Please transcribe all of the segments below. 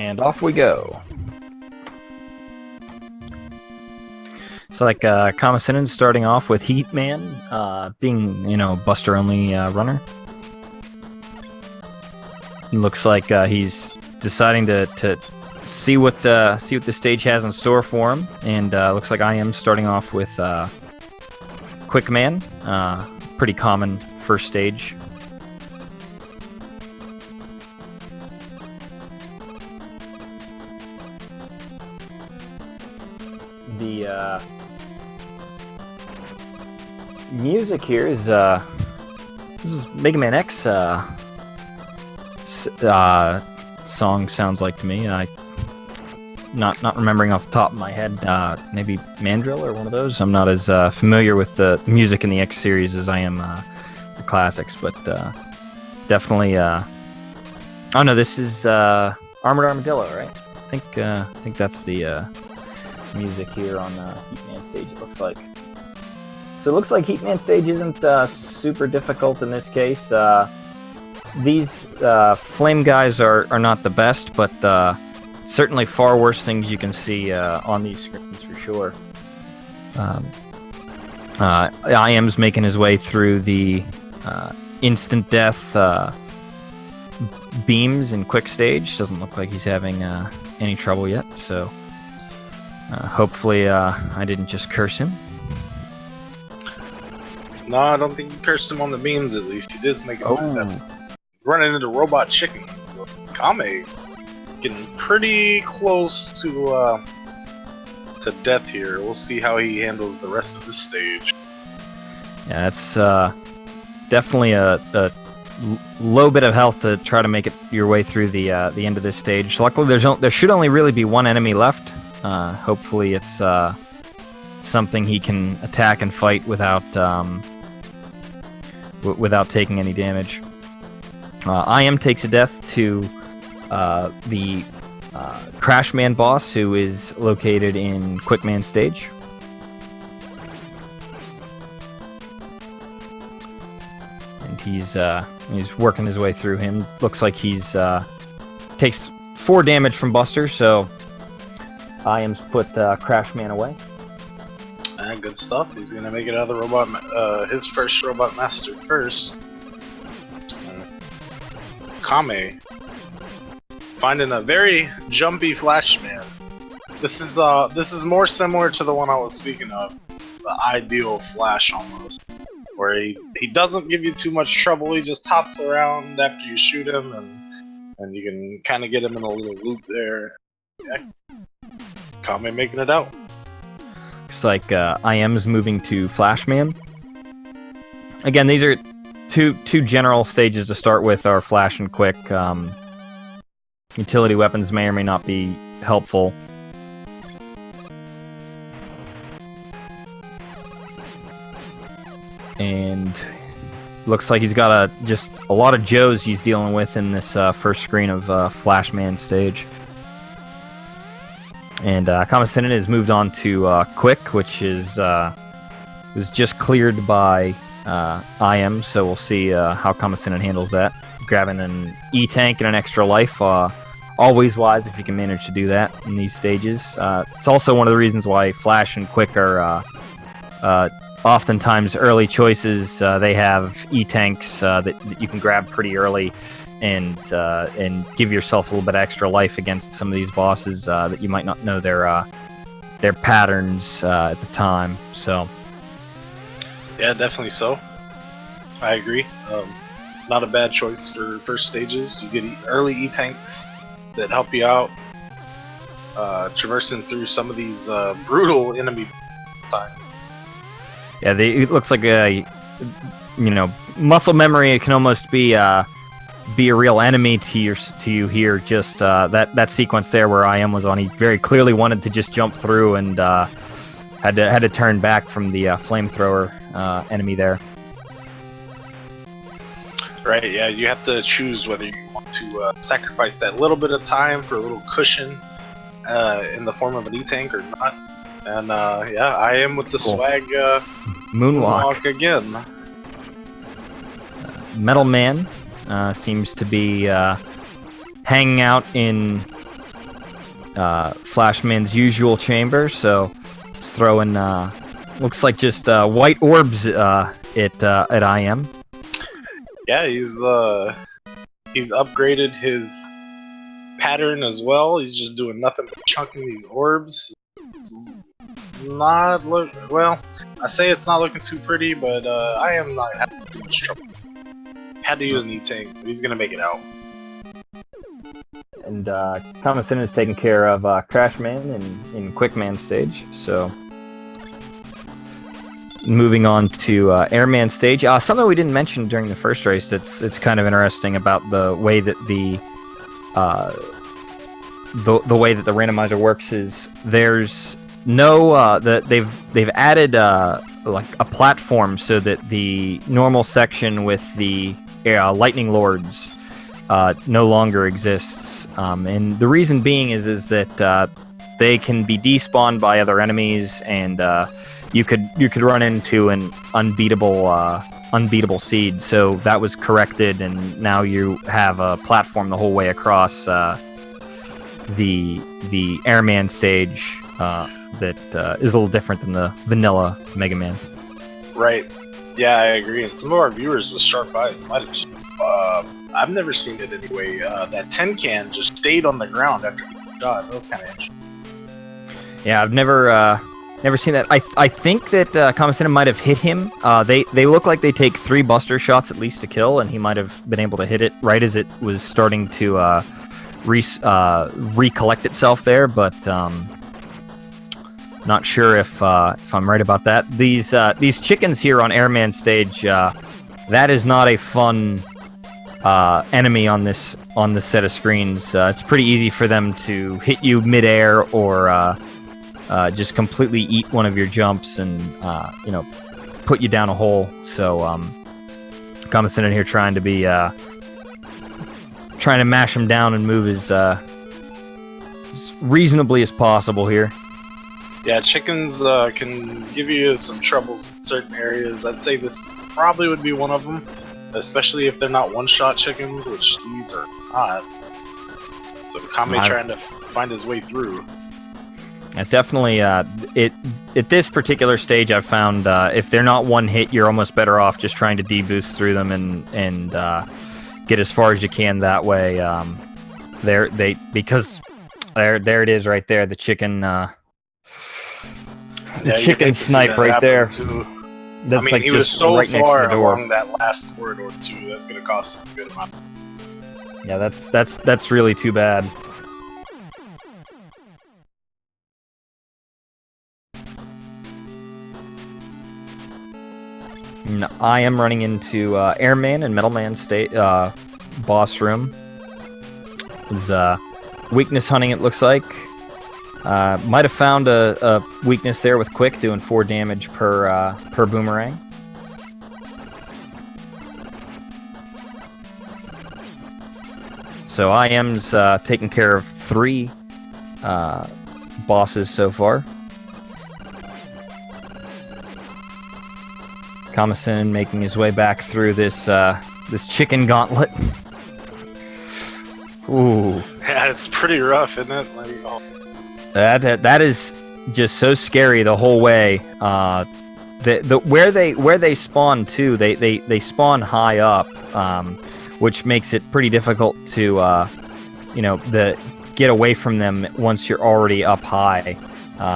And off we go. It's like kammesennin starting off with Heatman, being, Buster only runner. It looks like he's deciding to see what the stage has in store for him, and looks like I am starting off with Quickman, pretty common first stage. The music here is this is Mega Man X song, sounds like to me. Not remembering off the top of my head. Maybe Mandrill or one of those. I'm not as familiar with the music in the X series as I am the classics, but definitely. Oh no, this is Armored Armadillo, right? I think that's the music here on Heatman stage. It looks like. So it looks like Heatman stage isn't super difficult in this case. These flame guys are not the best, but certainly far worse things you can see on these screens for sure. IM's making his way through the instant death beams in quick stage. Doesn't look like he's having any trouble yet, so hopefully I didn't just curse him. No, I don't think you cursed him on the beams, at least. He did make it running into robot chickens. Kame getting pretty close to death here. We'll see how he handles the rest of the stage. Yeah, it's definitely a low bit of health to try to make it your way through the end of this stage. Luckily, there should only really be one enemy left. Hopefully, it's something he can attack and fight without taking any damage. IM takes a death to the Crashman boss, who is located in Quickman stage. And he's working his way through him. Looks like he's takes 4 damage from Buster, so IM's put Crashman away. Good stuff. He's gonna make it out of the robot. His first robot master first. Kame finding a very jumpy Flashman. This is more similar to the one I was speaking of, the ideal Flash almost, where he doesn't give you too much trouble. He just hops around after you shoot him, and you can kind of get him in a little loop there. Yeah. Kame making it out. Looks like IM is moving to Flashman. Again, these are two general stages to start with, are Flash and Quick. Utility weapons may or may not be helpful. And looks like he's got just a lot of Joes he's dealing with in this first screen of Flashman stage. And kammesennin has moved on to Quick, which was just cleared by IM, so we'll see how kammesennin handles that. Grabbing an E-tank and an extra life, always wise if you can manage to do that in these stages. It's also one of the reasons why Flash and Quick are oftentimes early choices. They have E-tanks that you can grab pretty early and give yourself a little bit extra life against some of these bosses that you might not know their patterns at the time. So yeah, definitely so. I agree. Not a bad choice for first stages. You get early E-tanks that help you out traversing through some of these brutal enemy time. Yeah, it looks like muscle memory. It can almost be a real enemy to you here. Just that sequence there where IM was on, he very clearly wanted to just jump through and had to turn back from the flamethrower enemy there. Right. Yeah, you have to choose whether you want to sacrifice that little bit of time for a little cushion in the form of an E-tank or not. And yeah, IM with the swag moonwalk again. Metal Man seems to be hanging out in Flashman's usual chamber, so let's throw in, looks like just white orbs at IM. Yeah, he's upgraded his pattern as well. He's just doing nothing but chunking these orbs. Not look well. I say it's not looking too pretty, but I am not having too much trouble. Had to use an E-Tank, but he's gonna make it out. And kammesennin is taking care of Crashman in Quickman stage, so moving on to Airman stage. Something we didn't mention during the first race it's kind of interesting about the way that the way that the randomizer works is there's no they've added like a platform so that the normal section with the lightning lords no longer exists, and the reason being is that they can be despawned by other enemies, and you could run into an unbeatable seed. So that was corrected, and now you have a platform the whole way across the Airman stage that is a little different than the vanilla Mega Man. Right. Yeah, I agree. And some of our viewers with sharp eyes might have just, I've never seen it anyway. That tin can just stayed on the ground after he shot. That was kind of interesting. Yeah, I've never seen that. I think that kammesennin might have hit him. They look like they take 3 buster shots at least to kill, and he might have been able to hit it right as it was starting to recollect itself there, but not sure if I'm right about that. These chickens here on Airman stage, that is not a fun enemy on this set of screens. It's pretty easy for them to hit you midair or just completely eat one of your jumps and put you down a hole. So kammesennin here trying to mash him down and move as reasonably as possible here. Yeah, chickens can give you some troubles in certain areas. I'd say this probably would be one of them, especially if they're not one-shot chickens, which these are not. So Kame trying to find his way through. Definitely, at this particular stage, I've found if they're not one hit, you're almost better off just trying to deboost through them and get as far as you can that way. Because there it is right there, the chicken. The chicken snipe right there. That's like he was so right far along that last corridor too. That's gonna cost him a good amount. Yeah, that's really too bad. No, I am running into Airman and Metal Man state boss room. There's weakness hunting. It looks like. Might have found a weakness there with Quick doing 4 damage per boomerang. So IM's taking care of 3 bosses so far. kammesennin making his way back through this chicken gauntlet. Ooh. Yeah, it's pretty rough, isn't it? Like, oh. That is just so scary the whole way. Where they spawn too, they spawn high up, which makes it pretty difficult to get away from them once you're already up high.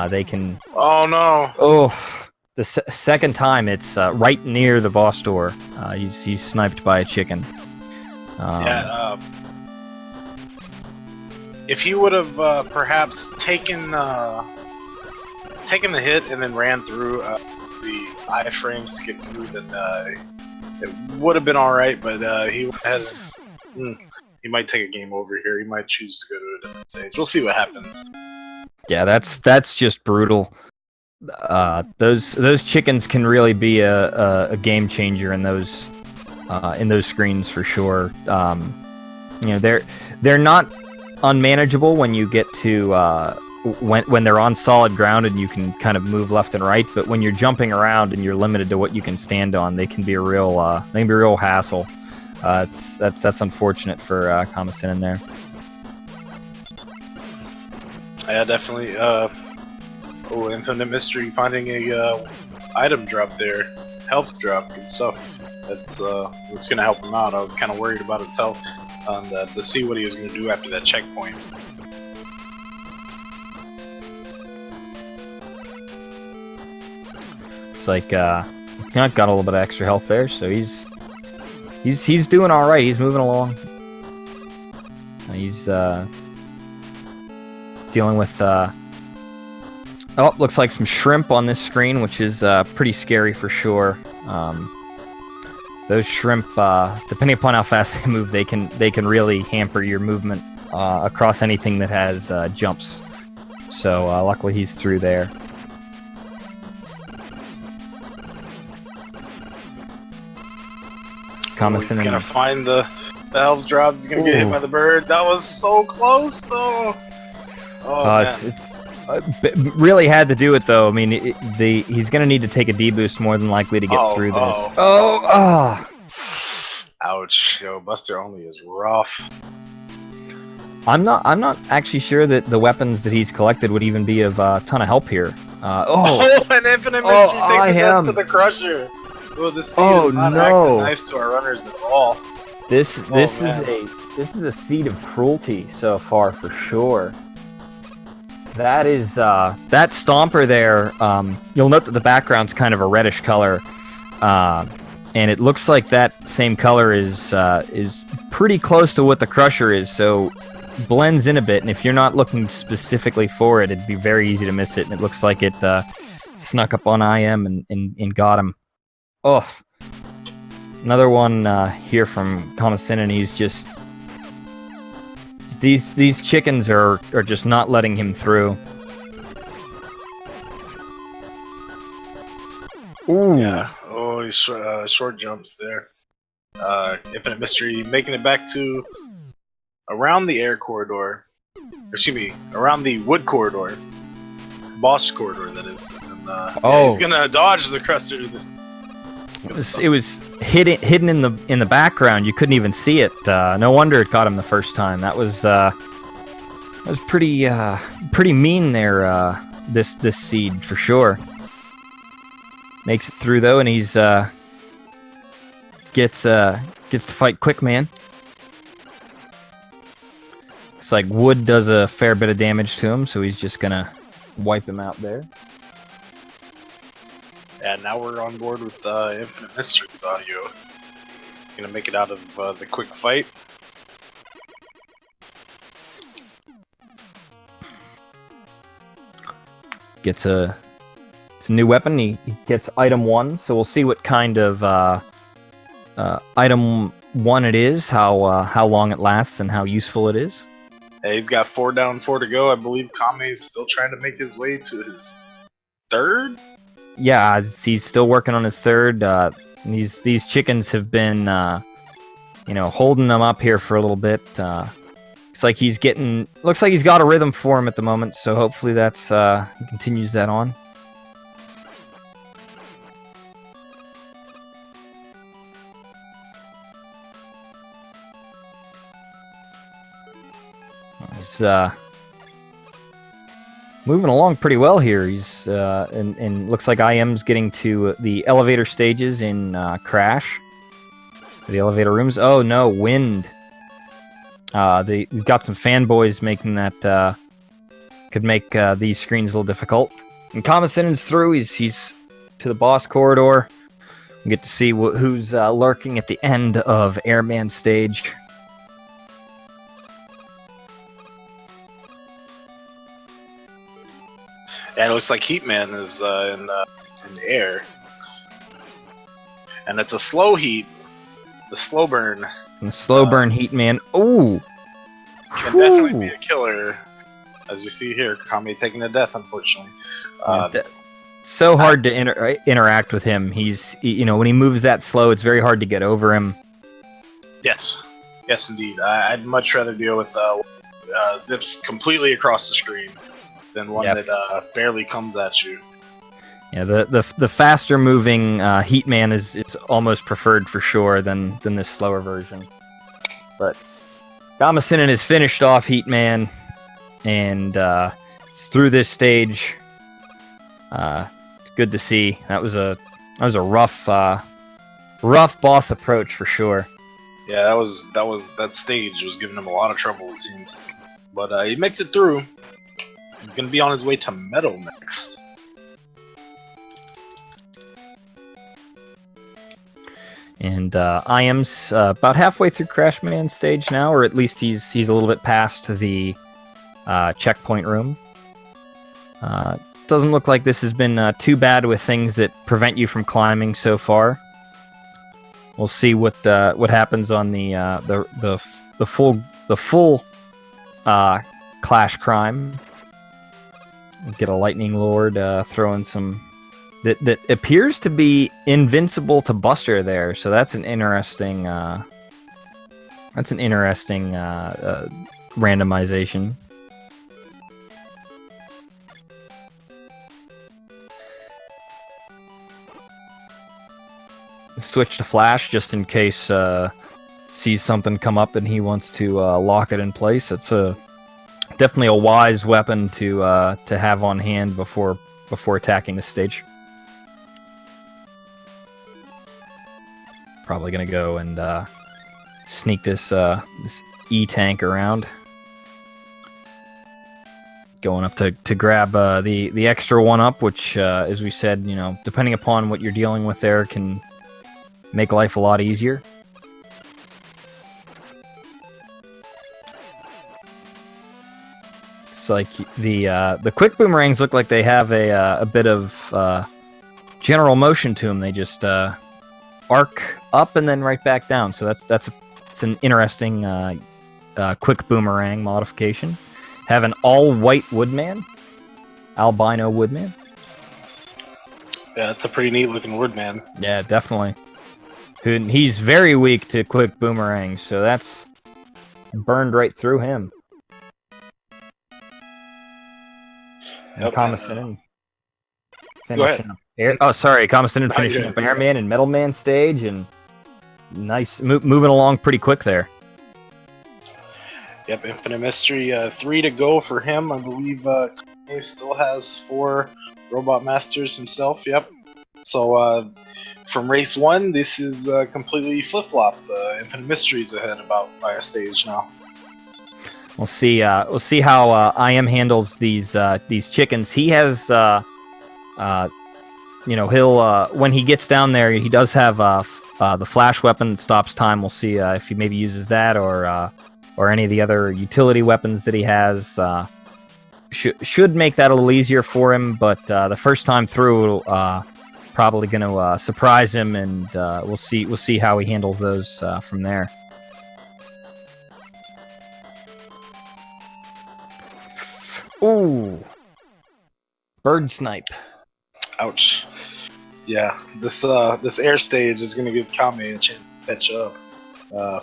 They can. Oh no! Oh, the second time it's right near the boss door. He's sniped by a chicken. If he would have perhaps taken the hit and then ran through the iframes to get through, then it would have been all right. But he went ahead and he might take a game over here. He might choose to go to a different stage. We'll see what happens. Yeah, that's just brutal. Those chickens can really be a game changer in those screens for sure. They're not unmanageable when you get to when they're on solid ground and you can kind of move left and right, but when you're jumping around and you're limited to what you can stand on, they can be a real hassle. That's unfortunate for kammesennin there. Yeah, definitely. Oh, infinite mystery finding a item drop there, health drop, good stuff. That's gonna help him out. I was kind of worried about his health, and to see what he was gonna do after that checkpoint. It's like got a little bit of extra health there, so he's doing all right. He's moving along. He's dealing with looks like some shrimp on this screen, which is pretty scary for sure. Those shrimp, depending upon how fast they move, they can really hamper your movement across anything that has jumps. So luckily he's through there. He's gonna find the health drops. He's gonna get hit by the bird. That was so close, though. Oh man. It's really had to do it though. I mean, he's gonna need to take a D-boost more than likely to get through this. Ouch! Yo, Buster only is rough. I'm not actually sure that the weapons that he's collected would even be of a ton of help here. An infinite mystery takes us to the crusher. Oh, this seed is not acting nice to our runners at all. This is a seed of cruelty so far for sure. That is that stomper there. You'll note that the background's kind of a reddish color, and it looks like that same color is pretty close to what the crusher is. So blends in a bit, and if you're not looking specifically for it, it'd be very easy to miss it. And it looks like it snuck up on IM and got him. Oh, another one here from kammesennin. He's just these chickens are just not letting him through. Ooh. Yeah. Oh, he's short jumps there. Infinite mystery making it back to around the air corridor. Excuse me, around the wood corridor, boss corridor. That is. And, he's gonna dodge the crusher. It was hidden in the background. You couldn't even see it. No wonder it got him the first time. That was pretty mean there. This seed for sure. Makes it through though, and he's gets to fight Quick Man. It's like wood does a fair bit of damage to him, so he's just gonna wipe him out there. And now we're on board with Infinite Mysteries audio. He's gonna make it out of the quick fight. It's a new weapon. He gets item 1, so we'll see what kind of item 1 it is, how long it lasts, and how useful it is. Hey, he's got 4 down, 4 to go. I believe Kame is still trying to make his way to his 3rd. Yeah, he's still working on his 3rd. These chickens have been, holding them up here for a little bit. Looks like he's got a rhythm for him at the moment, so hopefully that's he continues that on. He's moving along pretty well here. He's and looks like IM's getting to the elevator stages in Crash. The elevator rooms. Oh no, wind. They got some fanboys making that could make these screens a little difficult. And kammesennin's through. He's to the boss corridor. We get to see who's lurking at the end of Airman stage. And it looks like Heatman is in the air. And it's a slow heat. The slow burn. And the slow burn Heatman. Ooh! Can definitely be a killer. As you see here, Kame taking a death, unfortunately. So hard to interact with him. He's, when he moves that slow, it's very hard to get over him. Yes. Yes, indeed. I'd much rather deal with zips completely across the screen than one that barely comes at you. Yeah, the faster moving Heatman is almost preferred for sure than this slower version. But kammesennin has finished off Heatman, and through this stage. It's good to see. That was a rough boss approach for sure. Yeah, that stage was giving him a lot of trouble, it seems. But he makes it through. He's gonna be on his way to Meadow next. And IM's about halfway through Crash Man's stage now, or at least he's a little bit past the checkpoint room. Doesn't look like this has been too bad with things that prevent you from climbing so far. We'll see what happens on the full Clash Crime. We'll get a Lightning Lord throwing some that appears to be invincible to Buster there. So that's an interesting randomization. Switch to Flash just in case sees something come up and he wants to lock it in place. That's definitely a wise weapon to have on hand before attacking the stage. Probably gonna go and sneak this E-tank around. Going up to grab the extra one up, which as we said, depending upon what you're dealing with there, can make life a lot easier. It's like the quick boomerangs look like they have a bit of general motion to them. They just arc up and then right back down. So it's an interesting quick boomerang modification. Have an all-white Woodman, albino Woodman. Yeah, that's a pretty neat looking Woodman. Yeah, definitely. He's very weak to quick boomerangs, so that's burned right through him. And kammesennin finishing up kammesennin finishing up Airman and Metal Man stage, and nice moving along pretty quick there. Yep, Infinite Mystery 3 to go for him. I believe he still has 4 Robot Masters himself. Yep. So from race 1, this is completely flip-flop. Infinite Mystery's ahead by a stage now. We'll see how IM handles these chickens. He has he'll when he gets down there, he does have the flash weapon that stops time. We'll see if he maybe uses that or any of the other utility weapons that he has. Should make that a little easier for him, but the first time through, probably going to surprise him, and we'll see how he handles those from there. Ooh, bird snipe. Ouch. Yeah, this air stage is going to give Kame a chance to catch up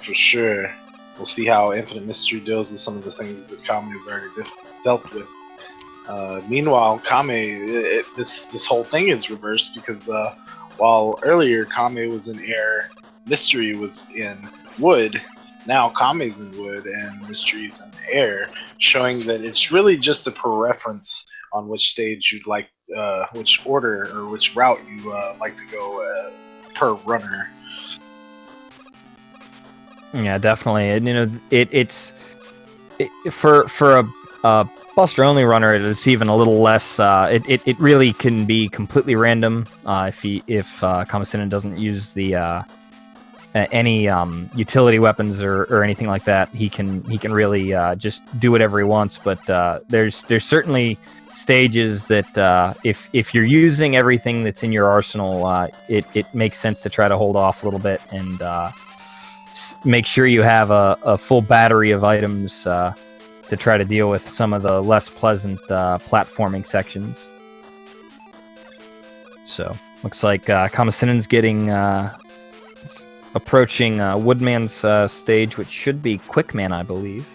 for sure. We'll see how Infinite Mystery deals with some of the things that Kame has already dealt with. Meanwhile, Kame, this whole thing is reversed because while earlier Kame was in air, Mystery was in wood. Now Kame's in wood and Mystery's in air, showing that it's really just a preference on which stage you'd like, which order or which route you like to go per runner. Yeah, definitely. And it's for a Buster only runner, it's even a little less. It really can be completely random if kammesennin doesn't use the any utility weapons or anything like that. He can really just do whatever he wants. But there's certainly stages that if you're using everything that's in your arsenal, it makes sense to try to hold off a little bit and make sure you have a full battery of items to try to deal with some of the less pleasant platforming sections. So looks like kammesennin's getting approaching Woodman's stage, which should be Quickman, I believe.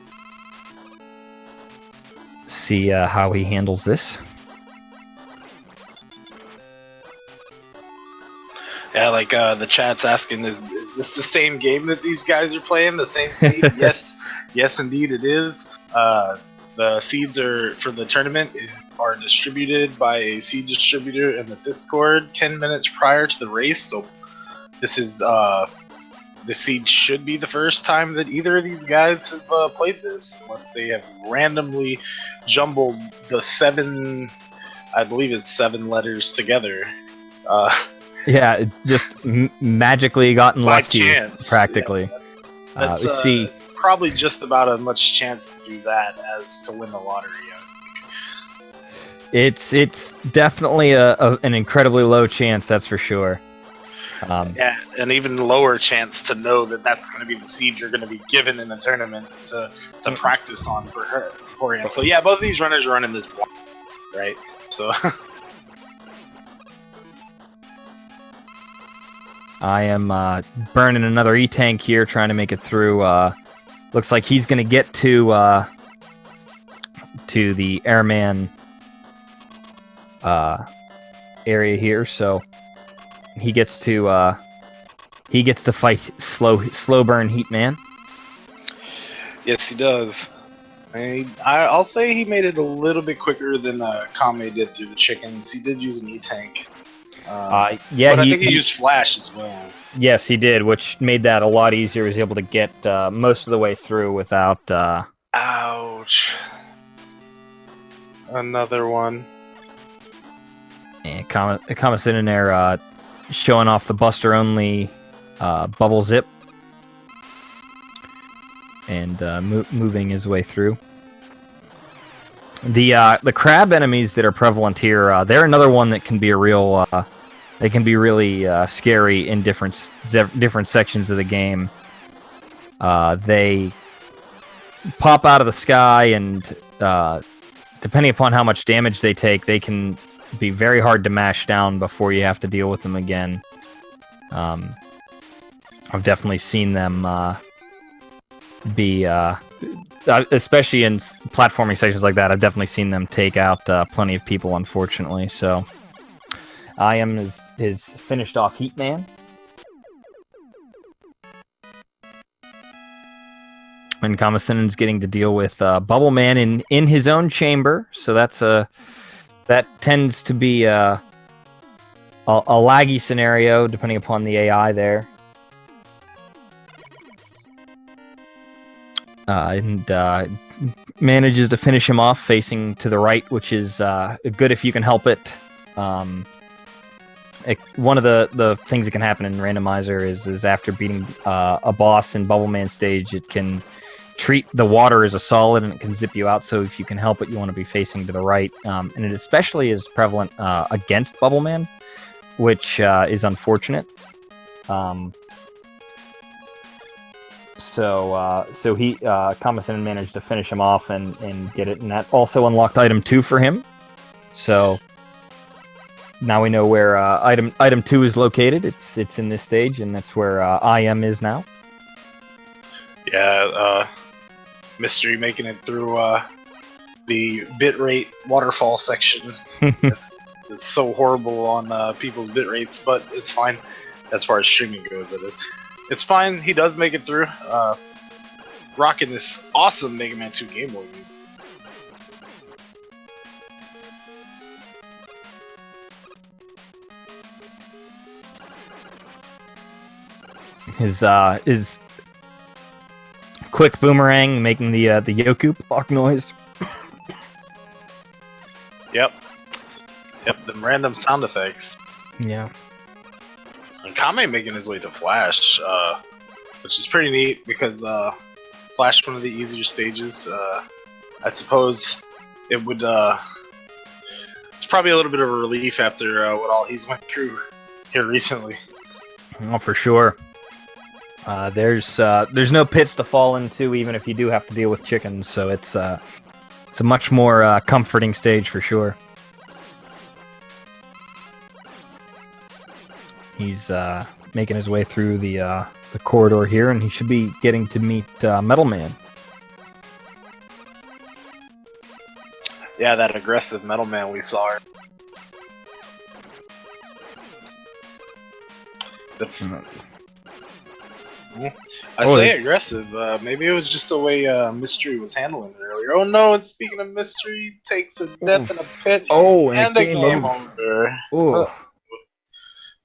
See how he handles this. Yeah, like the chat's asking, is this the same game that these guys are playing? The same scene? Yes, indeed it is. The seeds are for the tournament are distributed by a seed distributor in the Discord 10 minutes prior to the race. So this is the seed should be the first time that either of these guys have played this, unless they have randomly jumbled the I believe it's 7 letters together. Yeah, it just magically gotten By lucky, chance, practically. yeah. That's See, probably just about as much chance to do that as to win the lottery. it's definitely an incredibly low chance, that's for sure. Yeah, an even lower chance to know that that's going to be the seed you're going to be given in the tournament to practice on beforehand. So yeah, both of these runners are running this block, right? So I am burning another E-Tank here, trying to make it through. Looks like he's going to get to the Airman area here, so he gets to fight slow burn Heat Man. yes, he does. I'll say he made it a little bit quicker than Kame did through the chickens. He did use an E-Tank. Yeah, but I think he used Flash as well. Yes, he did, which made that a lot easier. He was able to get most of the way through without... Ouch. Another one. And kammesennin there showing off the Buster-only bubble zip. And moving his way through. The crab enemies that are prevalent here, they're another one that can be a real... they can be really scary in different sections of the game. They pop out of the sky, and depending upon how much damage they take, they can be very hard to mash down before you have to deal with them again. I've definitely seen them be, especially in platforming sections like that, I've definitely seen them take out plenty of people, unfortunately. So I am his finished off Heat Man. And kammesennin's getting to deal with Bubble Man in his own chamber, so that tends to be a laggy scenario depending upon the AI there. And manages to finish him off facing to the right, which is good if you can help it. One of the things that can happen in Randomizer is after beating a boss in Bubble Man stage, it can treat the water as a solid and it can zip you out. So if you can help it, you want to be facing to the right. And it especially is prevalent against Bubble Man, which is unfortunate. So he kammesennin managed to finish him off and get it, and that also unlocked item 2 for him. So now we know where item 2 is located. It's in this stage, and that's where IM is now. Yeah, Mystery making it through the bitrate waterfall section. It's so horrible on people's bit rates, but it's fine as far as streaming goes. It's fine. He does make it through. Rocking this awesome Mega Man 2 Game Boy game. His quick boomerang making the Yoku block noise. Yep, them random sound effects. Yeah. And Kame making his way to Flash, which is pretty neat because Flash, one of the easier stages. I suppose it would. It's probably a little bit of a relief after what all he's went through here recently. Oh, for sure. There's no pits to fall into, even if you do have to deal with chickens. So it's a much more comforting stage for sure. He's making his way through the corridor here, and he should be getting to meet Metal Man. Yeah, that aggressive Metal Man we saw. I Oh, say it's- aggressive. Maybe it was just the way Mystery was handling it earlier. Oh no! And speaking of Mystery, takes a death in a pit Oh, and and a a game game of. over. Oh,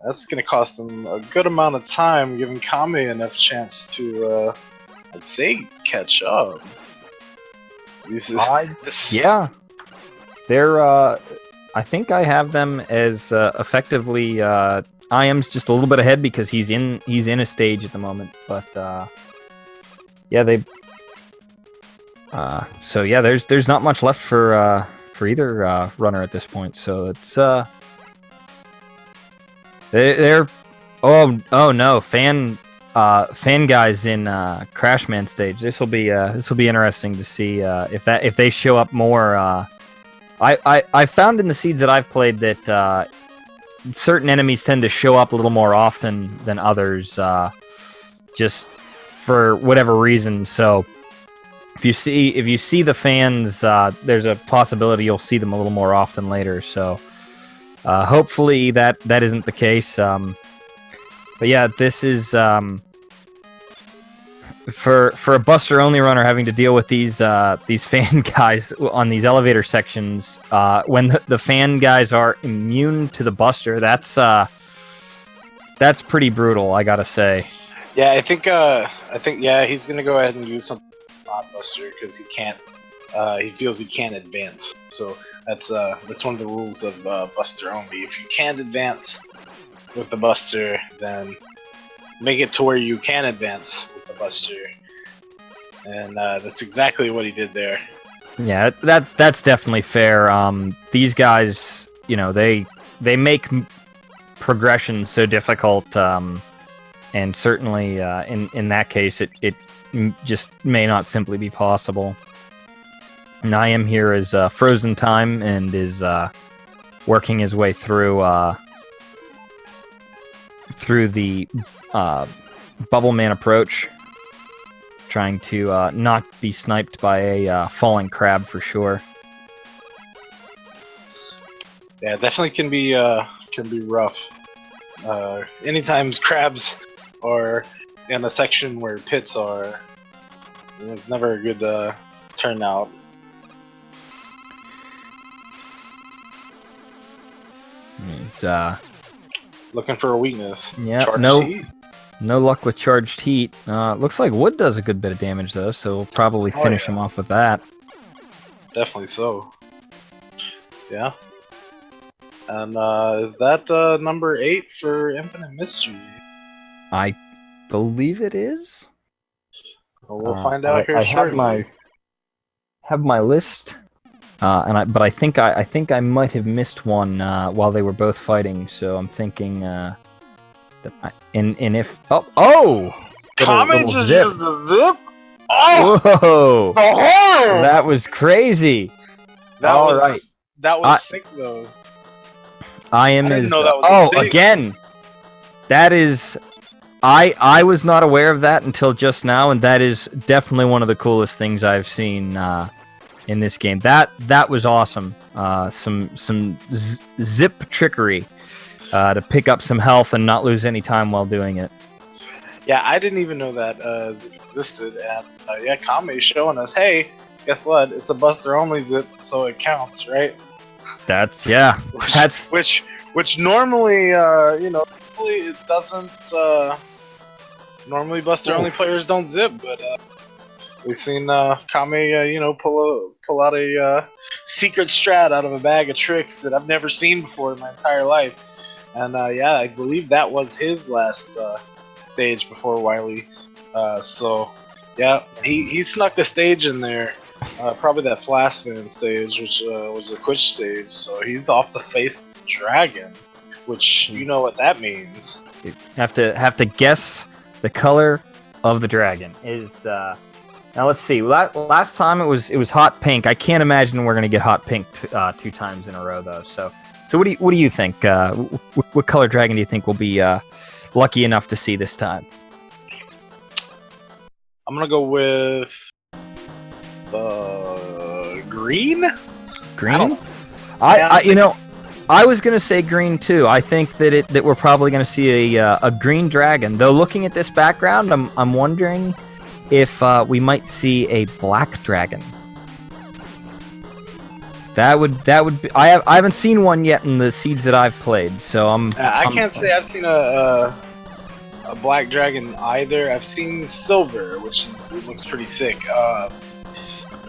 That's gonna cost him a good amount of time, giving Kame enough chance to, I'd say, catch up. yeah. They're. I think I have them as effectively. I am's just a little bit ahead because he's in a stage at the moment, but yeah, they. So yeah, there's not much left for either runner at this point. So it's they're oh no, fan guys in Crashman stage. This will be interesting to see if they show up more. I found in the seeds that I've played that certain enemies tend to show up a little more often than others, just for whatever reason. So if you see the fans, there's a possibility you'll see them a little more often later. So hopefully that isn't the case. But yeah, this is for a Buster only runner having to deal with these fan guys on these elevator sections. When the fan guys are immune to the Buster, that's pretty brutal, I gotta say. Yeah, I think yeah, he's gonna go ahead and do something not Buster because he can't. He feels he can't advance. So that's one of the rules of Buster only. If you can't advance with the Buster, then make it to where you can advance with the Buster, and that's exactly what he did there. Yeah, that's definitely fair. These guys, they make progression so difficult, and certainly in that case, it just may not simply be possible. And I am here as Frozen Time and is working his way through the Bubble Man approach, trying to not be sniped by a falling crab for sure. Yeah, definitely can be rough. Anytime crabs are in a section where pits are, it's never a good turnout. He's Looking for a weakness. Yeah, Charged heat. no luck with charged heat. Looks like wood does a good bit of damage though, so we'll probably finish him off with that. Definitely so. Yeah. And is that number 8 for Infinite Mystery? I believe it is. Well, we'll find out here I shortly. have my list, but I think I might have missed one while they were both fighting. So I'm thinking that if Kame just zip. used the zip. Oh, Whoa, the horror! that was crazy. That All was right. that was sick though. I am I didn't as know that was a thing. again. That is, I was not aware of that until just now, and that is definitely one of the coolest things I've seen in this game. That was awesome. Some zip trickery to pick up some health and not lose any time while doing it. Yeah, I didn't even know that zip existed, and yeah, Kame's showing us, hey, guess what? It's a Buster only zip, so it counts, right? That's which normally, normally it doesn't. Normally Buster only players don't zip, but we've seen Kame, pull out a secret strat out of a bag of tricks that I've never seen before in my entire life, and yeah, I believe that was his last stage before Wily. So yeah, he snuck a stage in there. Probably that Flashman stage, which was a Quiche stage, so he's off to face the dragon, which you know what that means. You have to guess the color of the dragon. Is now let's see. Last time it was hot pink. I can't imagine we're gonna get hot pink 2 times in a row though. So what do you think? What color dragon do you think will be lucky enough to see this time? I'm gonna go with green. Green? I was gonna say green too. I think that we're probably gonna see a green dragon. Though looking at this background, I'm wondering if we might see a black dragon. That would be. I haven't seen one yet in the seeds that I've played, so I can't say I've seen a black dragon either. I've seen silver, it looks pretty sick.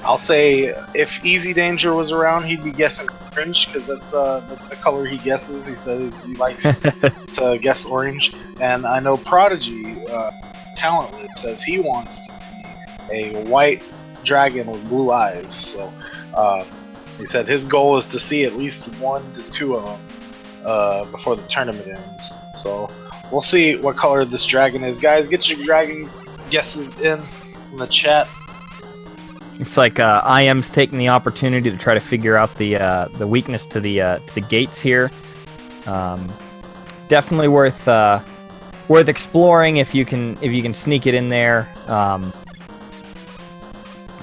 I'll say if Easy Danger was around, he'd be guessing orange because that's the color he guesses. He says he likes to guess orange. And I know Prodigy, Talentless, says he wants to see a white dragon with blue eyes. So he said his goal is to see at least 1 to 2 of them before the tournament ends. So we'll see what color this dragon is. Guys, get your dragon guesses in the chat. It's like IM's taking the opportunity to try to figure out the weakness to the gates here. Definitely worth exploring if you can sneak it in there.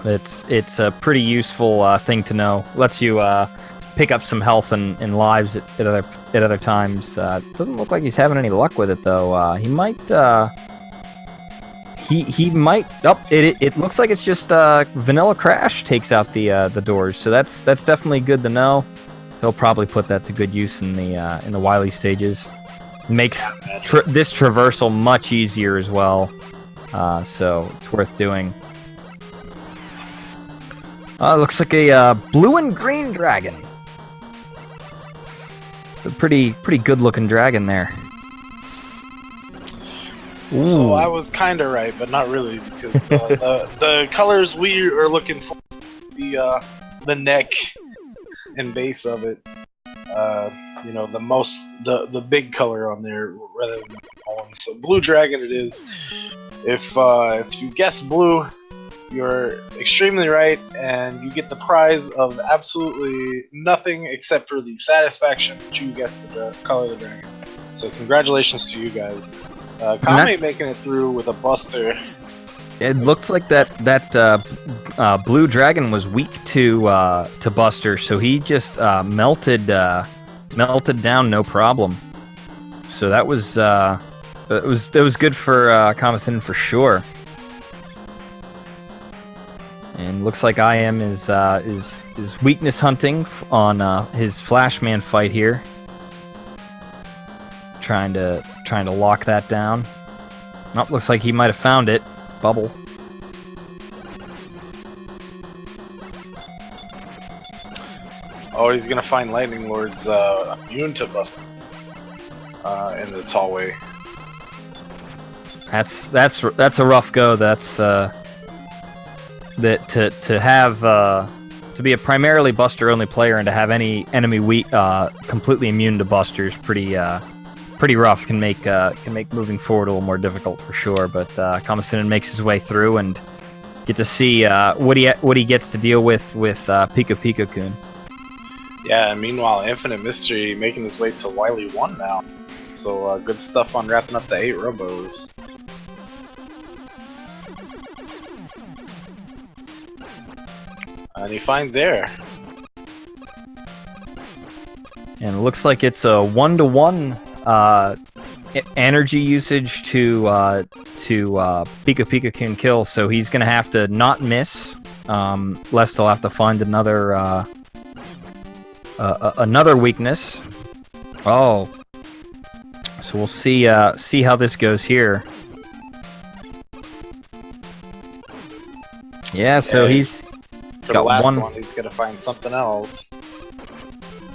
It's a pretty useful thing to know. Lets you pick up some health and lives at other times. Doesn't look like he's having any luck with it though. He might. He might. Oh, it looks like it's just Vanilla Crash takes out the doors. So that's definitely good to know. He'll probably put that to good use in the Wily stages. Makes this traversal much easier as well. So it's worth doing. Looks like a blue and green dragon. It's a pretty good looking dragon there. Ooh. So I was kind of right, but not really, because the colors we are looking for, the neck and base of it, you know, the big color on there rather than one. So blue dragon it is. If you guess blue, you're extremely right, and you get the prize of absolutely nothing except for the satisfaction that you guessed the color of the dragon. So congratulations to you guys. Kame making it through with a buster. It looked like that blue dragon was weak to buster, so he just melted down no problem. So that was good for kammesennin for sure. And looks like IM is weakness hunting on his Flashman fight here. Trying to lock that down. Oh, looks like he might have found it. Bubble. Oh, he's gonna find Lightning Lord's immune to bust in this hallway. That's a rough go. That's that to have to be a primarily Buster only player and to have any enemy weak completely immune to Buster is pretty rough. Can make moving forward a little more difficult for sure. But kammesennin makes his way through and get to see what he gets to deal with Pika Pika-kun. Yeah, and meanwhile, Infinite Mystery making his way to Wily 1 now. So good stuff on wrapping up the 8 Robos. And he finds air. And it looks like it's a 1-to-1 energy usage to Pika Pika-kun kill. So he's gonna have to not miss, lest he'll have to find another weakness. Oh, so we'll see how this goes here. Yeah, so he's for got the last one. He's gonna find something else.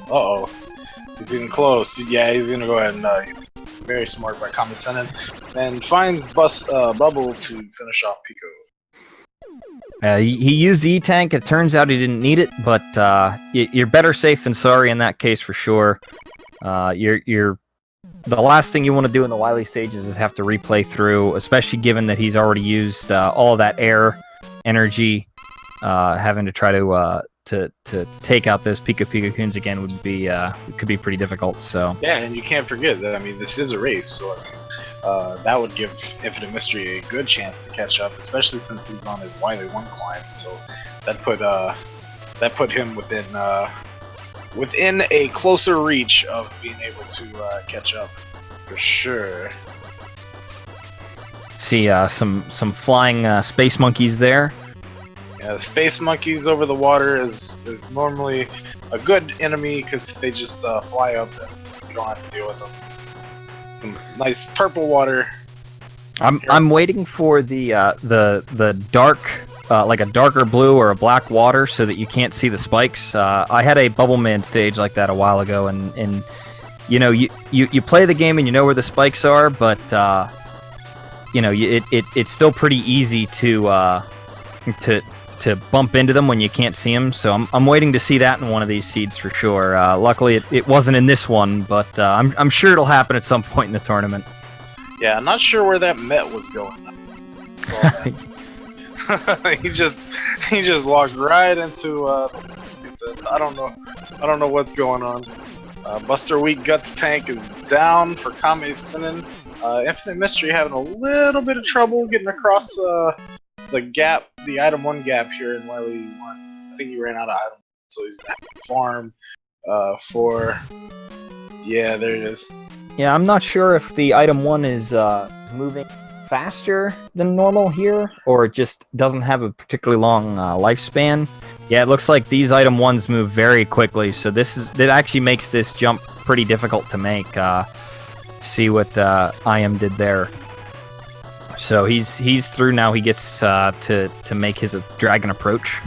Uh-oh. He's getting close. Yeah, he's gonna go ahead and very smart by kammesennin and finds Bubble to finish off Pico. He used the E-Tank. It turns out he didn't need it, but you're better safe than sorry in that case for sure. The last thing you want to do in the Wily stages is have to replay through, especially given that he's already used all of that air energy. Having to try to take out those Pika Pika-kuns again could be pretty difficult. So yeah, and you can't forget that. I mean, this is a race, so that would give Infinite Mystery a good chance to catch up, especially since he's on his Wily 1 climb. So that put him within within a closer reach of being able to catch up, for sure. See some flying space monkeys there. Yeah, space monkeys over the water is normally a good enemy because they just fly up and you don't have to deal with them. Some nice purple water. I'm waiting for the dark, like a darker blue or a black water, so that you can't see the spikes. I had a Bubble Man stage like that a while ago, and you know you play the game and you know where the spikes are, but you know it's still pretty easy to bump into them when you can't see them. So I'm waiting to see that in one of these seeds for sure. Luckily it wasn't in this one, but I'm sure it'll happen at some point in the tournament. Yeah, I'm not sure where that Met was going. he just walked right into. He said, I don't know what's going on. Buster Weak Guts tank is down for kammesennin. Infinite Mystery having a little bit of trouble getting across the gap, the item 1 gap here in Wily 1. I think he ran out of items, so he's back to farm for. Yeah, there it is. Yeah, I'm not sure if the item 1 is moving faster than normal here, or it just doesn't have a particularly long lifespan. Yeah, it looks like these item 1s move very quickly, so that actually makes this jump pretty difficult to make. See what IM did there. So he's through now. He gets to make his dragon approach.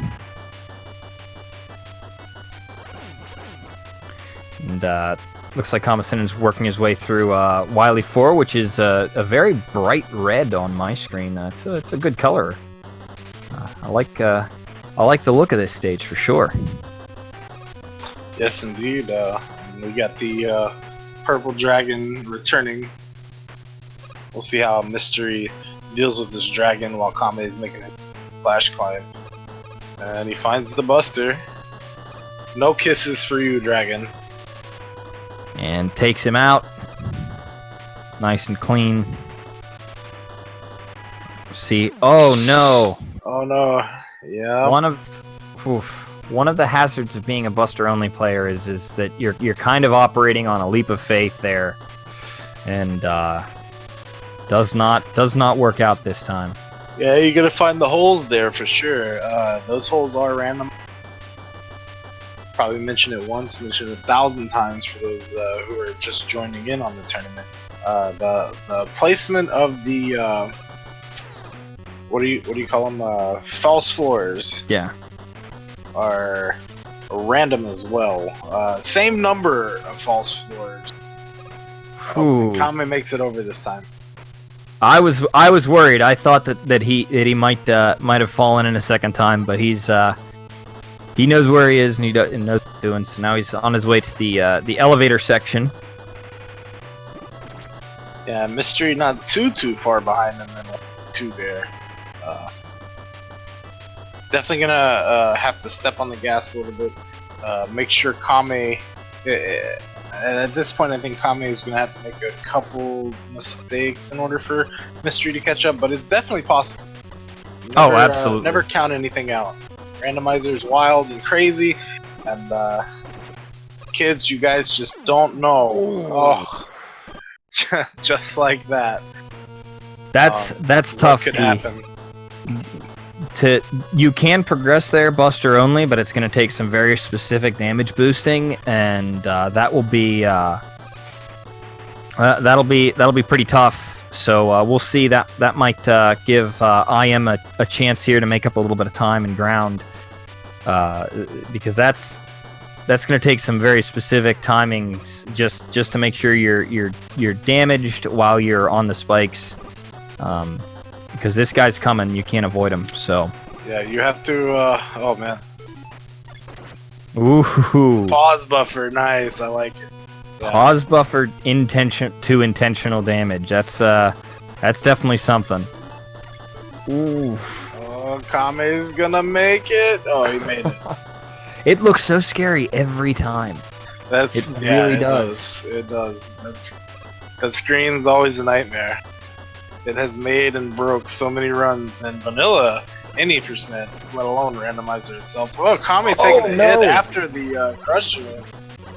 And looks like kammesennin's working his way through Wily 4, which is a very bright red on my screen. It's a good color. I like the look of this stage for sure. Yes, indeed. We got the purple dragon returning. We'll see how Mystery deals with this dragon while Kame is making a flash climb. And he finds the Buster. No kisses for you, dragon. And takes him out. Nice and clean. See. Oh no. Oh no. Yeah. One of the hazards of being a Buster only player is that you're kind of operating on a leap of faith there, and does not work out this time. Yeah, you're gonna find the holes there for sure. Those holes are random. Probably mention it once, mention it 1,000 times for those who are just joining in on the tournament. The placement of the what do you call them? False floors. Yeah. Are random as well. Same number of false floors. Kame makes it over this time. I was worried. I thought that he might have fallen in a second time, but he knows where he is and he knows what he's doing. So now he's on his way to the elevator section. Yeah, Mystery not too far behind him, and 2 there. Definitely gonna have to step on the gas a little bit. Make sure Kame. At this point, I think Kame is gonna have to make a couple mistakes in order for Mystery to catch up, but it's definitely possible. Never, Absolutely. Never count anything out. Randomizer's wild and crazy, and kids, you guys just don't know. Oh, just like that. That's tough. What could happen? You can progress there, Buster only, but it's going to take some very specific damage boosting, and that'll be pretty tough. So we'll see. That might give IM a chance here to make up a little bit of time and ground, because that's going to take some very specific timings just to make sure you're damaged while you're on the spikes. Because this guy's coming, you can't avoid him. So yeah, you have to. Oh man. Ooh. Pause buffer, nice. I like it. Yeah. Pause buffer intentional damage. That's definitely something. Ooh. Oh, Kame's gonna make it. Oh, he made it. It looks so scary every time. It really does. It does. That screen's always a nightmare. It has made and broke so many runs, and Vanilla any percent, let alone randomizer itself. Oh, Kami taking a hit after the Crusher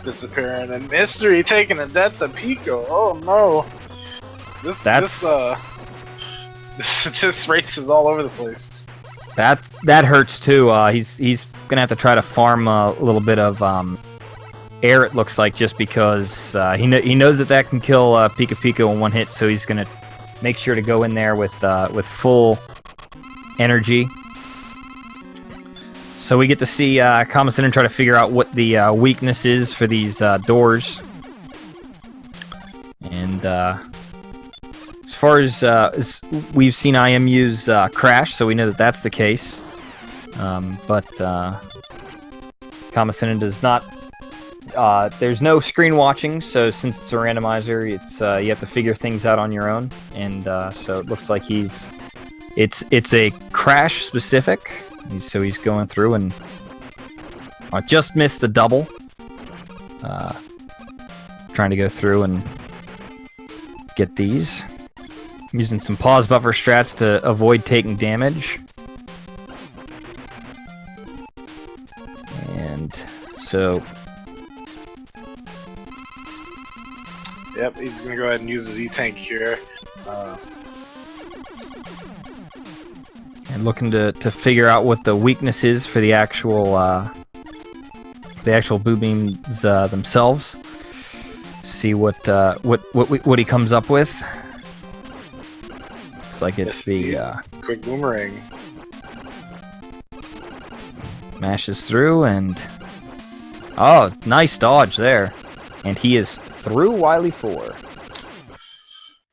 disappearing, and Mystery taking a death to Pico. Oh no! This race is all over the place. That hurts too. He's gonna have to try to farm a little bit of air. It looks like, just because he knows that can kill Pika Pika in one hit, so he's gonna make sure to go in there with full energy. So we get to see kammesennin try to figure out what the weakness is for these doors. And as far as we've seen IM use Crash, so we know that that's the case. But kammesennin does not. There's no screen watching, so since it's a randomizer, it's you have to figure things out on your own. And so it looks like it's a Crash specific. So he's going through and just missed the double. Trying to go through and get these. Using some pause buffer strats to avoid taking damage. And so... Yep, he's gonna go ahead and use his E-Tank here. And looking to figure out what the weakness is for the actual boo beams themselves. See what he comes up with. Looks like it's the quick boomerang. Mashes through and oh, nice dodge there, and he is through Wily 4.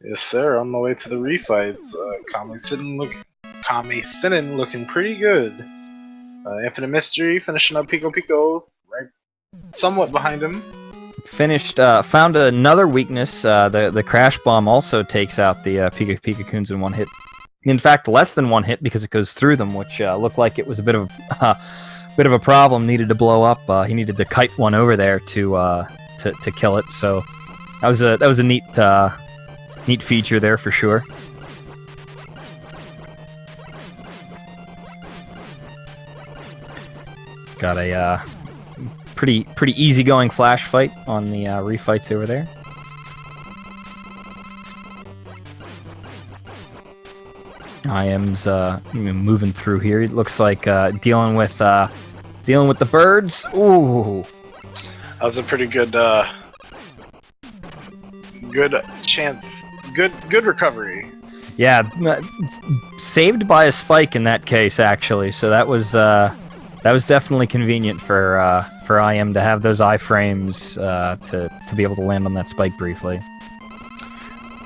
Yes, sir. On the way to the refights, kammesennin looking pretty good. Infinite Mystery finishing up Pico Pico, right, somewhat behind him. Found another weakness. The Crash Bomb also takes out the Pika Pika Coons in one hit. In fact, less than one hit because it goes through them, which looked like it was a bit of a problem. Needed to blow up. He needed to kite one over there to kill it. So that was a neat feature there for sure. Got a pretty easygoing flash fight on the refights over there. IM's moving through here. It looks like dealing with the birds. Ooh, that was a pretty good chance. Good recovery. Yeah, saved by a spike in that case, actually. So that was definitely convenient for IM to have those iframes to be able to land on that spike briefly.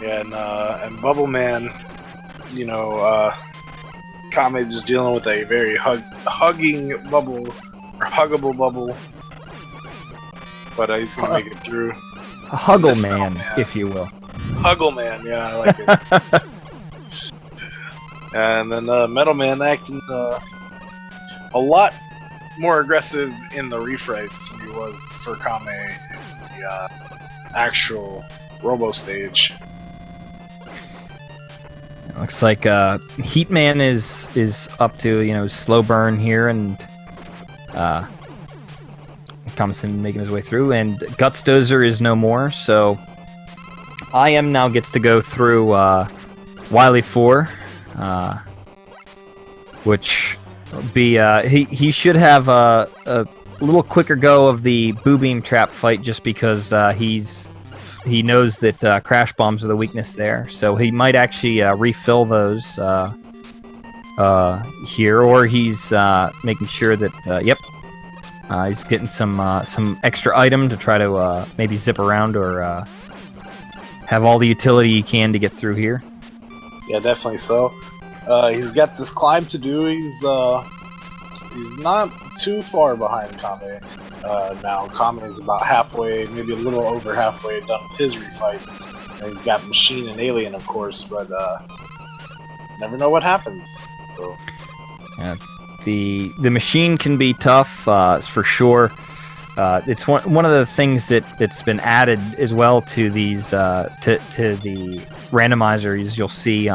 Yeah, and Bubble Man, Kame just dealing with a very hugging bubble, or huggable bubble, but he's gonna make it through. A Huggle Man, if you will. Huggle Man, yeah, I like it. And then Metal Man acting a lot more aggressive in the refights than he was for Kame in the actual Robo stage. It looks like Heatman is up to slow burn here, and kammesennin making his way through, and Guts Dozer is no more, so IM now gets to go through Wily 4, which will be he should have a little quicker go of the Boo Beam Trap fight, just because he knows that Crash Bombs are the weakness there, so he might actually refill those here, or he's making sure that he's getting some extra item to try to maybe zip around or have all the utility he can to get through here. Yeah, definitely so. He's got this climb to do. He's not too far behind Kame. Now Kame is about halfway, maybe a little over halfway done with his refights. And he's got Machine and Alien, of course, but never know what happens. So. Yeah, the Machine can be tough, for sure. It's one of the things that's been added as well to these to the randomizers. You'll see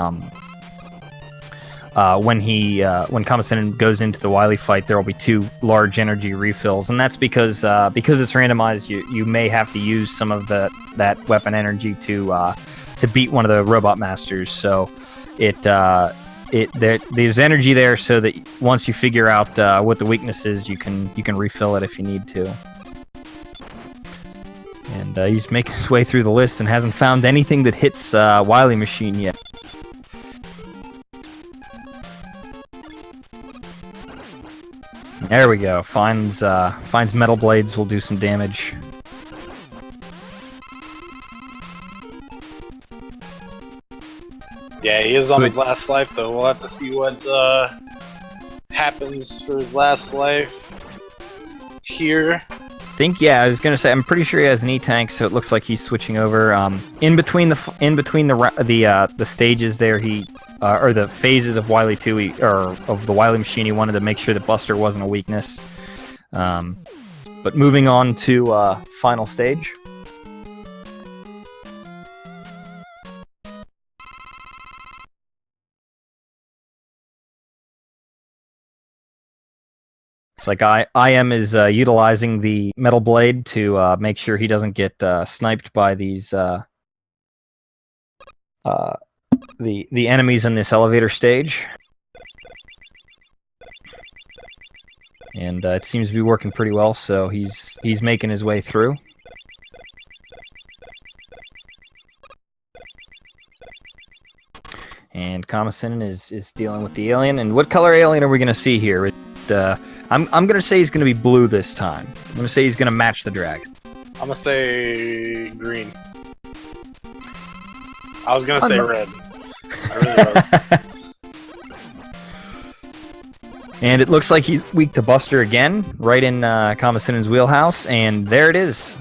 when kammesennin goes into the Wily fight, there will be 2 large energy refills, and that's because it's randomized. You may have to use some of that weapon energy to beat one of the robot masters. So there's energy there, so that once you figure out what the weakness is, you can refill it if you need to. And he's making his way through the list and hasn't found anything that hits Wily Machine yet. There we go. Finds metal blades. Will do some damage. Yeah, he is on his last life, though. We'll have to see what happens for his last life here. I was gonna say, I'm pretty sure he has an E-tank, so it looks like he's switching over. In between the stages there, or the phases of Wily 2, or of the Wily Machine, he wanted to make sure that Buster wasn't a weakness. But moving on to final stage. It's like IM is utilizing the metal blade to make sure he doesn't get sniped by these the enemies in this elevator stage. And it seems to be working pretty well, so he's making his way through. And kammesennin is dealing with the alien. And what color alien are we going to see here? I'm going to say he's going to be blue this time. I'm going to say he's going to match the dragon. I'm going to say green. I was going to say red. I really was. And it looks like he's weak to Buster again, right in kammesennin's wheelhouse, and there it is.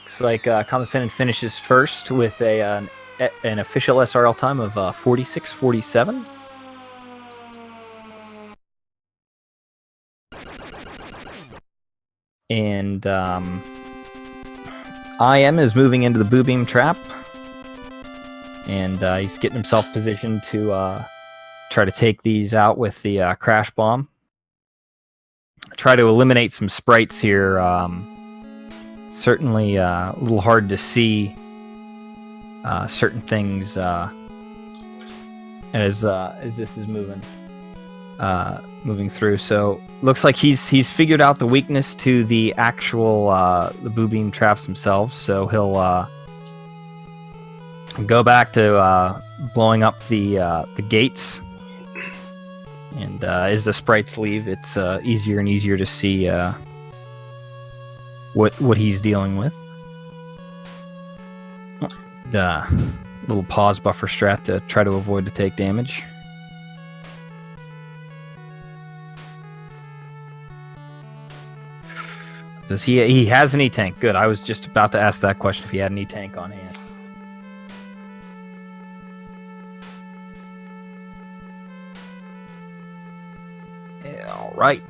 Looks like kammesennin finishes first with an official SRL time of 46:47. And IM is moving into the Boo Beam trap, and he's getting himself positioned to try to take these out with the crash bomb. Try to eliminate some sprites here. Certainly a little hard to see certain things as this is moving through. So looks like he's figured out the weakness to the actual the Boo Beam traps themselves. So he'll go back to blowing up the gates. And as the sprites leave, it's easier and easier to see what he's dealing with. Little pause buffer strat to try to avoid to take damage. Does he has an E-tank? Good. I was just about to ask that question if he had an E-tank on hand. Yeah, all right.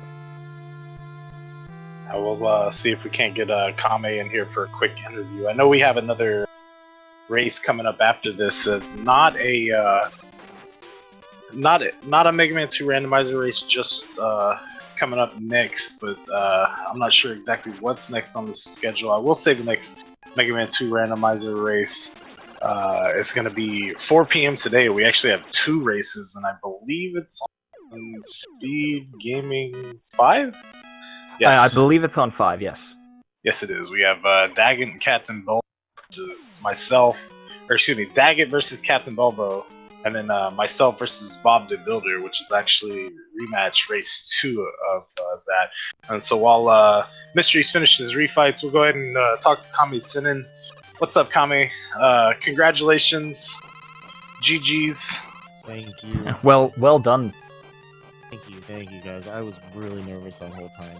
I will see if we can't get Kame in here for a quick interview. I know we have another race coming up after this. It's not a Mega Man 2 randomizer race, just coming up next, but I'm not sure exactly what's next on the schedule. I will say the next Mega Man 2 randomizer race is going to be 4 p.m. today. We actually have 2 races, and I believe it's on Speed Gaming 5? Yes. I believe it's on 5, yes. Yes, it is. We have Daggett and Captain Bulbo versus myself, or excuse me, Daggett versus Captain Bulbo, and then myself versus Bob the Builder, which is actually rematch race 2 of that. And so while Mysteries finishes refights, we'll go ahead and talk to kammesennin. What's up, Kame? Congratulations. GG's. Thank you. Well done. Thank you guys. I was really nervous that whole time.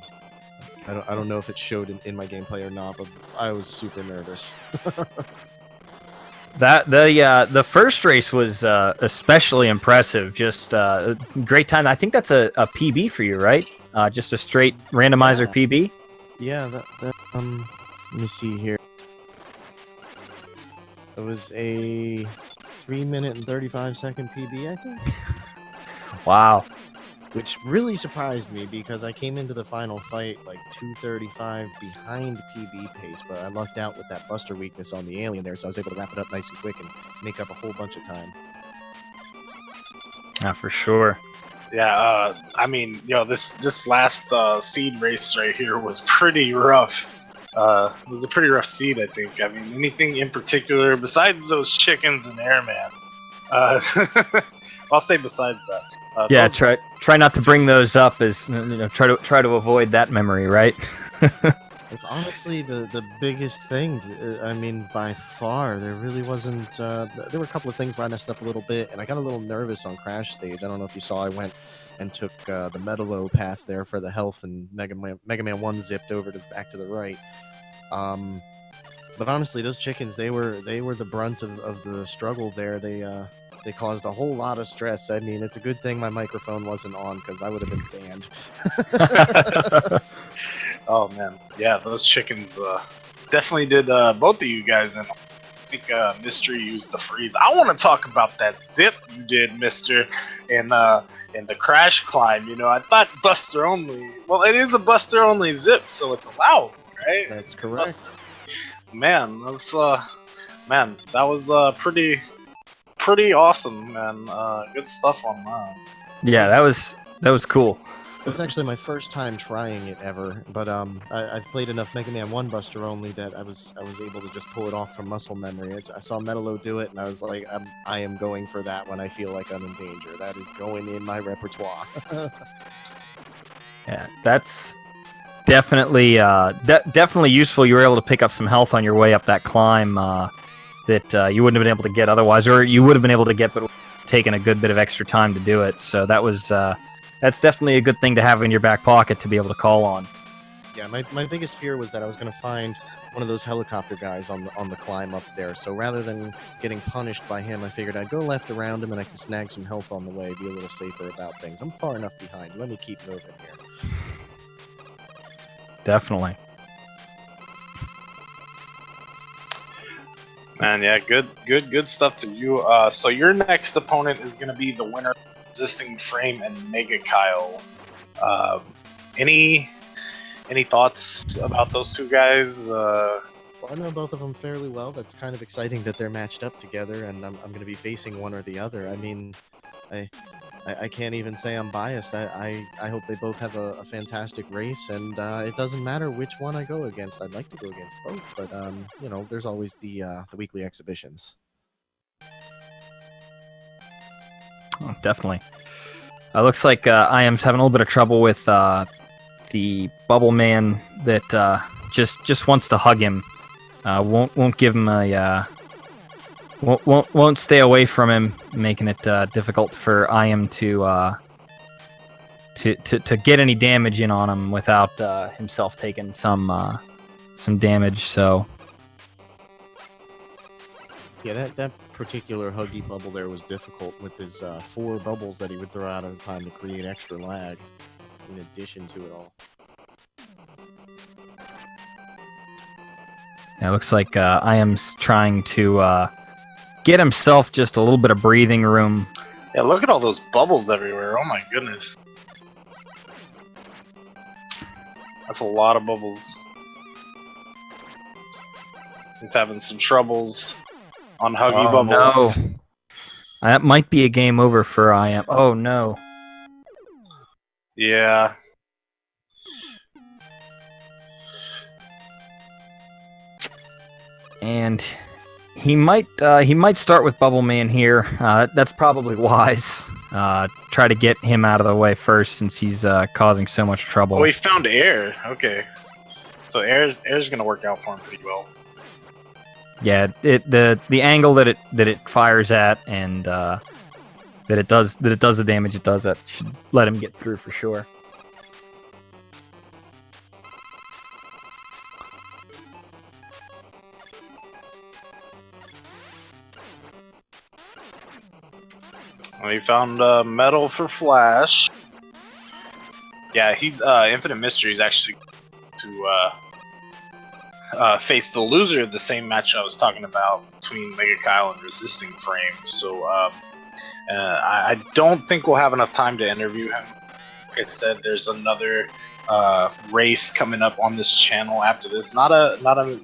I don't know if it showed in my gameplay or not, but I was super nervous. The first race was especially impressive. Just a great time. I think that's a PB for you, right? Just a straight randomizer PB. Yeah, let me see here. It was a 3-minute and 35-second PB, I think. Wow. Which really surprised me because I came into the final fight like 2:35 behind PB pace, but I lucked out with that buster weakness on the alien there, so I was able to wrap it up nice and quick and make up a whole bunch of time. For sure. Yeah, I mean, this last seed race right here was pretty rough. It was a pretty rough seed, I think. I mean, anything in particular besides those chickens and airman. I'll say besides that. Yeah, those- try not to bring those up. As try to avoid that memory, right? It's honestly the biggest thing. I mean, by far, there really wasn't. There were a couple of things where I messed up a little bit, and I got a little nervous on Crash Stage. I don't know if you saw, I went and took the Metalo path there for the health, and Mega Man 1 zipped over to back to the right. But honestly, those chickens, they were the brunt of the struggle there. They caused a whole lot of stress. I mean, it's a good thing my microphone wasn't on because I would have been banned. Oh man, yeah, those chickens definitely did both of you guys, and I think Mystery used the freeze. I want to talk about that zip you did, Mister, in the crash climb. I thought Buster only. Well, it is a Buster only zip, so it's allowed, right? That's correct. Man, that was pretty awesome, man. Good stuff on that. Yeah, that was cool. It was actually my first time trying it ever, but I've played enough Mega Man 1 Buster only that I was able to just pull it off from muscle memory. I saw Metalo do it, and I was like, I am going for that when I feel like I'm in danger. That is going in my repertoire. Yeah, that's definitely definitely useful. You were able to pick up some health on your way up that climb that you wouldn't have been able to get otherwise, or you would have been able to get, but taken a good bit of extra time to do it. So that was that's definitely a good thing to have in your back pocket to be able to call on. Yeah, my biggest fear was that I was going to find one of those helicopter guys on the climb up there. So rather than getting punished by him, I figured I'd go left around him and I could snag some health on the way, be a little safer about things. I'm far enough behind. Let me keep moving here. Definitely. Man, yeah, good stuff to you. So your next opponent is going to be the winner of Existing Frame and Mega Kyle. Any thoughts about those two guys? Well, I know both of them fairly well. That's kind of exciting that they're matched up together, and I'm going to be facing one or the other. I mean, I can't even say I'm biased. I hope they both have a fantastic race, and it doesn't matter which one I go against. I'd like to go against both, but there's always the weekly exhibitions. Oh, definitely. Looks like I am having a little bit of trouble with the Bubble Man that just wants to hug him. Won't give him a won't stay away from him, making it difficult for I am to get any damage in on him without himself taking some damage. So Yeah, that particular huggy bubble there was difficult with his 4 bubbles that he would throw out at a time to create extra lag, in addition to it all. yeah, it looks like I am trying to get himself just a little bit of breathing room. Yeah, look at all those bubbles everywhere. Oh my goodness. That's a lot of bubbles. He's having some troubles on Huggy Bubbles. No. That might be a game over for I am. Oh no. Yeah. And he might start with Bubble Man here. That's probably wise. Try to get him out of the way first, since he's causing so much trouble. Oh, he found air. Okay. So air's gonna work out for him pretty well. Yeah, the angle that it fires at, and that it does the damage it does, that should let him get through for sure. Well, he found metal for Flash. Yeah, he's Infinite Mystery is actually to face the loser of the same match I was talking about between Mega Kyle and Resisting Frame. So I don't think we'll have enough time to interview him. Like I said, there's another race coming up on this channel after this. Not a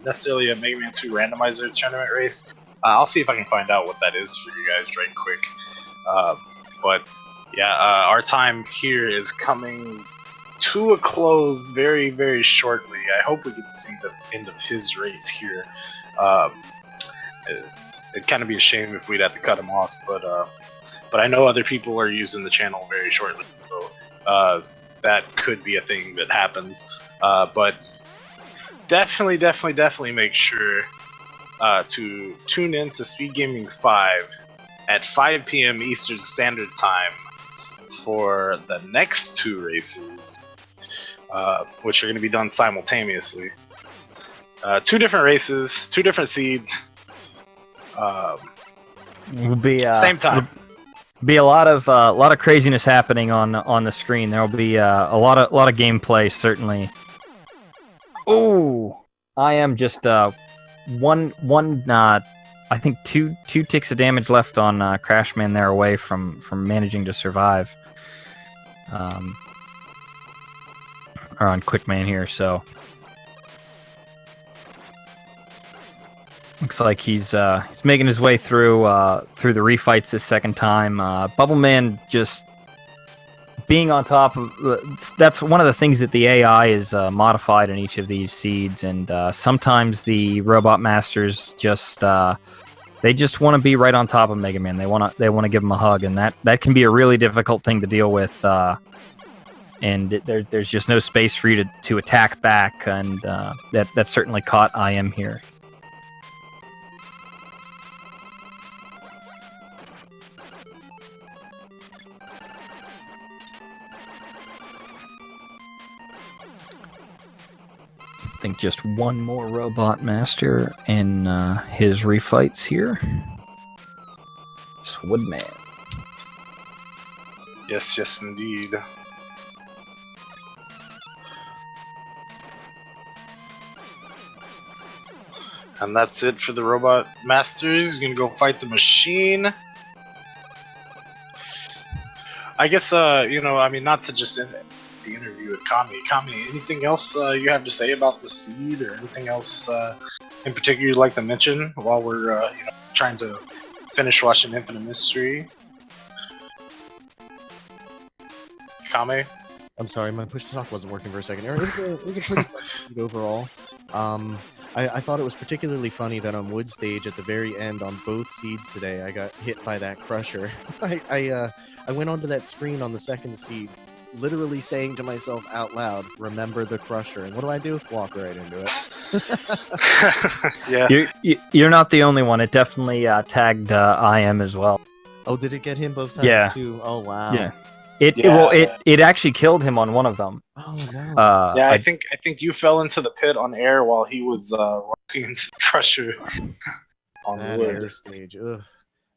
necessarily a Mega Man 2 Randomizer Tournament race. I'll see if I can find out what that is for you guys right quick. But yeah, our time here is coming to a close very, very shortly. I hope we get to see the end of his race here. It'd kind of be a shame if we'd have to cut him off, but I know other people are using the channel very shortly, so that could be a thing that happens. But definitely make sure to tune in to Speed Gaming 5 at 5 p.m. Eastern Standard Time for the next 2 races, which are going to be done simultaneously. 2 different races, 2 different seeds. Will be Same time. Be a lot of craziness happening on the screen. There will be a lot of gameplay, certainly. Oh, I am just one I think two ticks of damage left on Crashman there, away from managing to survive. Or on Quickman here, so looks like he's making his way through the refights this second time. Bubbleman just being on top of that's one of the things that the AI is modified in each of these seeds, and sometimes the robot masters just they just want to be right on top of Mega Man. They want to give him a hug, and that can be a really difficult thing to deal with. And there's just no space for you to attack back, and that certainly caught IM here. I think just one more Robot Master in his refights here. It's Woodman. Yes, indeed. And that's it for the Robot Masters. He's gonna go fight the machine. I guess, not to just end the interview with Kami. Kami, anything else you have to say about the seed, or anything else in particular you'd like to mention while we're trying to finish watching Infinite Mystery? Kami? I'm sorry, my push to talk wasn't working for a second. It was a pretty fun seed overall. I thought it was particularly funny that on Wood stage at the very end on both seeds today, I got hit by that crusher. I went onto that screen on the second seed, literally saying to myself out loud, "Remember the crusher." And what do? Walk right into it. Yeah. You're not the only one. It definitely tagged IM as well. Oh, did it get him both times Yeah. too? Oh wow. Yeah. It actually killed him on one of them. Oh no. I think you fell into the pit on air while he was walking into the crusher on That wood. air stage. Ugh.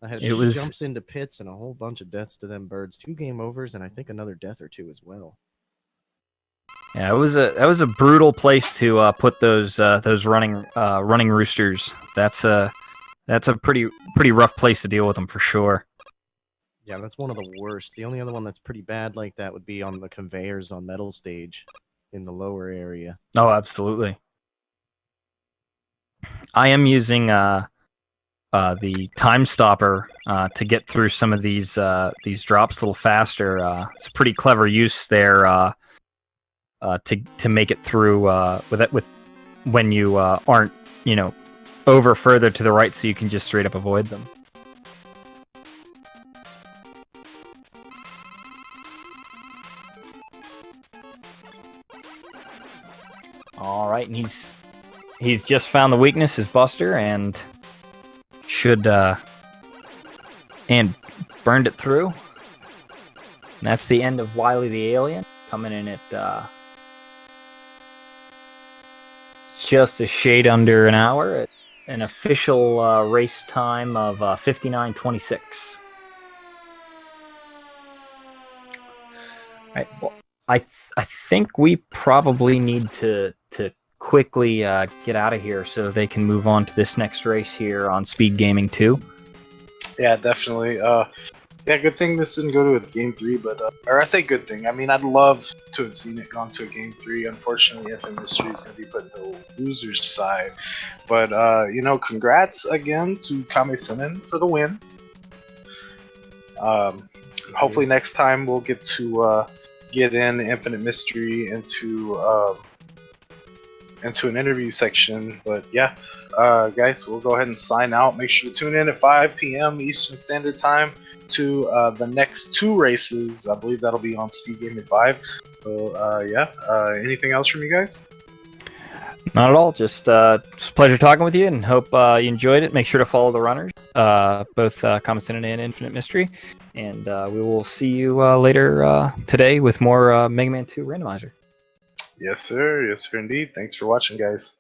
I had It was- jumps into pits and a whole bunch of deaths to them birds. 2 game overs and I think another death or 2 as well. Yeah, that was a brutal place to put those running roosters. That's a pretty rough place to deal with them for sure. Yeah, that's one of the worst. The only other one that's pretty bad like that would be on the conveyors on metal stage in the lower area. Oh, absolutely. I am using the time stopper to get through some of these drops a little faster. It's a pretty clever use there to make it through with when you aren't over further to the right, so you can just straight up avoid them. All right, and he's just found the weakness, his Buster, and should and burned it through. And that's the end of Wily the Alien, coming in at just a shade under an hour at an official race time of 59:26. All right, I think we probably need to quickly get out of here so they can move on to this next race here on Speed Gaming 2. Yeah, definitely. Yeah, good thing this didn't go to a game 3, but or I say good thing. I mean, I'd love to have seen it gone to a game 3. Unfortunately, Infinite Mystery is going to be put in the losers side. But you know, congrats again to kammesennin for the win. Hopefully next time we'll get to get in Infinite Mystery into an interview section. But yeah, guys, we'll go ahead and sign out. Make sure to tune in at 5 p.m. Eastern Standard Time to the next 2 races. I believe that'll be on Speed Gaming 5. So yeah, anything else from you guys? Not at all. Just a pleasure talking with you, and hope you enjoyed it. Make sure to follow the runners, both kammesennin and Infinite Mystery. And we will see you later today with more Mega Man 2 Randomizer. Yes, sir. Yes, sir, indeed. Thanks for watching, guys.